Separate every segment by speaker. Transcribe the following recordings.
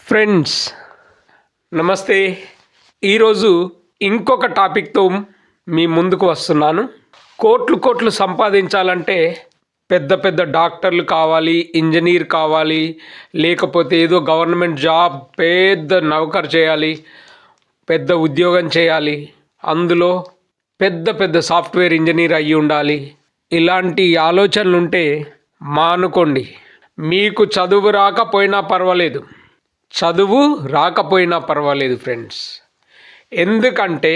Speaker 1: Friends నమస్తే. ఈరోజు ఇంకొక టాపిక్తో మీ ముందుకు వస్తున్నాను. కోట్లు సంపాదించాలంటే పెద్ద పెద్ద డాక్టర్లు కావాలి, ఇంజనీర్ కావాలి, లేకపోతే ఏదో గవర్నమెంట్ జాబ్ పెద్ద నౌకర్ చేయాలి, పెద్ద ఉద్యోగం చేయాలి, అందులో పెద్ద సాఫ్ట్వేర్ ఇంజనీర్ అయ్యి ఉండాలి. ఇలాంటి ఆలోచనలు ఉంటే మానుకోండి. మీకు చదువు రాకపోయినా పర్వాలేదు ఫ్రెండ్స్. ఎందుకంటే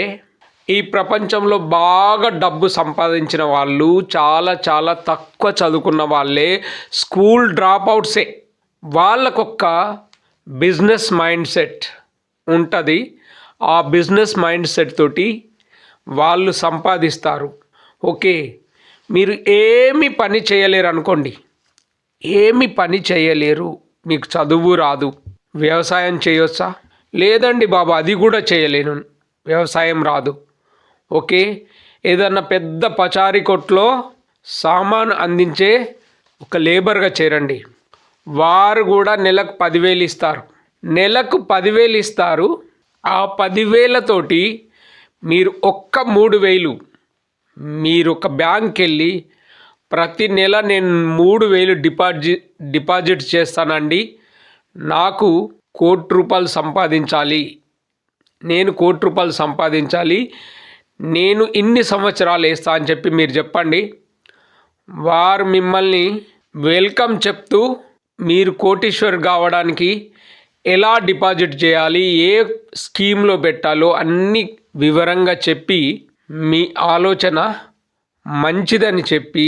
Speaker 1: ఈ ప్రపంచంలో బాగా డబ్బు సంపాదించిన వాళ్ళు చాలా తక్కువ చదువుకున్న వాళ్ళే, స్కూల్ డ్రాప్అవుట్సే. వాళ్ళకొక్క బిజినెస్ మైండ్ సెట్ ఉంటుంది. ఆ బిజినెస్ మైండ్ సెట్ తోటి వాళ్ళు సంపాదిస్తారు. ఓకే, మీరు ఏమి పని చేయలేరు అనుకోండి, ఏమి పని చేయలేరు, మీకు చదువు రాదు, వ్యవసాయం చేయొచ్చా? లేదండి బాబు, అది కూడా చేయలేను, వ్యవసాయం రాదు. ఓకే, ఏదన్నా పెద్ద పచారీ కొట్లో సామాను అందించే ఒక లేబర్గా చేరండి. వారు కూడా నెలకు 10,000 ఇస్తారు. నెలకు 10,000 ఇస్తారు. ఆ 10,000తోటి మీరు ఒక్క 3,000 మీరు ఒక బ్యాంక్కి వెళ్ళి ప్రతి నెల నేను 3,000 డిపాజిట్ చేస్తానండి, నాకు ₹1,00,00,000 సంపాదించాలి, నేను ₹1,00,00,000 సంపాదించాలి, నేను ఇన్ని సంవత్సరాలు వేస్తా అని చెప్పి మీరు చెప్పండి. వారు మిమ్మల్ని వెల్కమ్ చెప్తూ మీరు కోటీశ్వర్ కావడానికి ఎలా డిపాజిట్ చేయాలి, ఏ స్కీమ్లో పెట్టాలో అన్నీ వివరంగా చెప్పి మీ ఆలోచన మంచిదని చెప్పి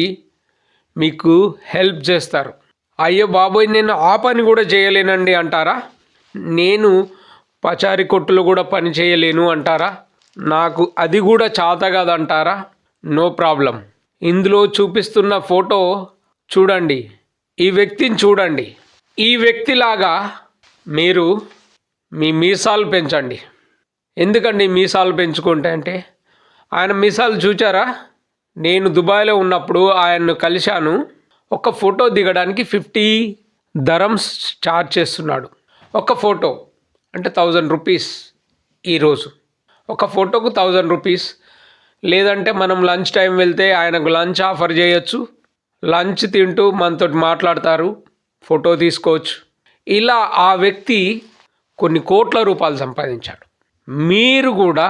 Speaker 1: మీకు హెల్ప్ చేస్తారు. అయ్యో బాబోయ్, నేను ఆ పని కూడా చేయలేనండి అంటారా? నేను పచారీ కొట్టులో కూడా పని చేయలేను అంటారా? నాకు అది కూడా చేత కాదంటారా? No problem. ఇందులో చూపిస్తున్న ఫోటో చూడండి, ఈ వ్యక్తిని చూడండి. ఈ వ్యక్తిలాగా మీరు మీ మీసాలు పెంచండి. ఎందుకండి మీసాలు పెంచుకుంటే అంటే, ఆయన మీసాలు చూచారా? నేను దుబాయ్లో ఉన్నప్పుడు ఆయన్ను కలిశాను. ఒక ఫోటో దిగడానికి 50 dirhams ఛార్జ్ చేస్తున్నాడు. ఒక ఫోటో అంటే 1000 రూపీస్. ఈరోజు ఒక ఫోటోకు 1000 రూపీస్. లేదంటే మనం లంచ్ టైం వెళ్తే ఆయనకు లంచ్ ఆఫర్ చేయొచ్చు, లంచ్ తింటూ మనతో మాట్లాడతారు, ఫోటో తీసుకోవచ్చు. ఇలా ఆ వ్యక్తి కొన్ని కోట్ల రూపాయలు సంపాదించాడు. మీరు కూడా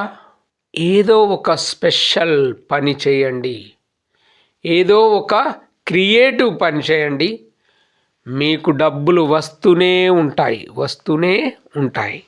Speaker 1: ఏదో ఒక స్పెషల్ పని చేయండి, ఏదో ఒక క్రియేటివ్ పని చేయండి, మీకు డబ్బులు వస్తూనే ఉంటాయి.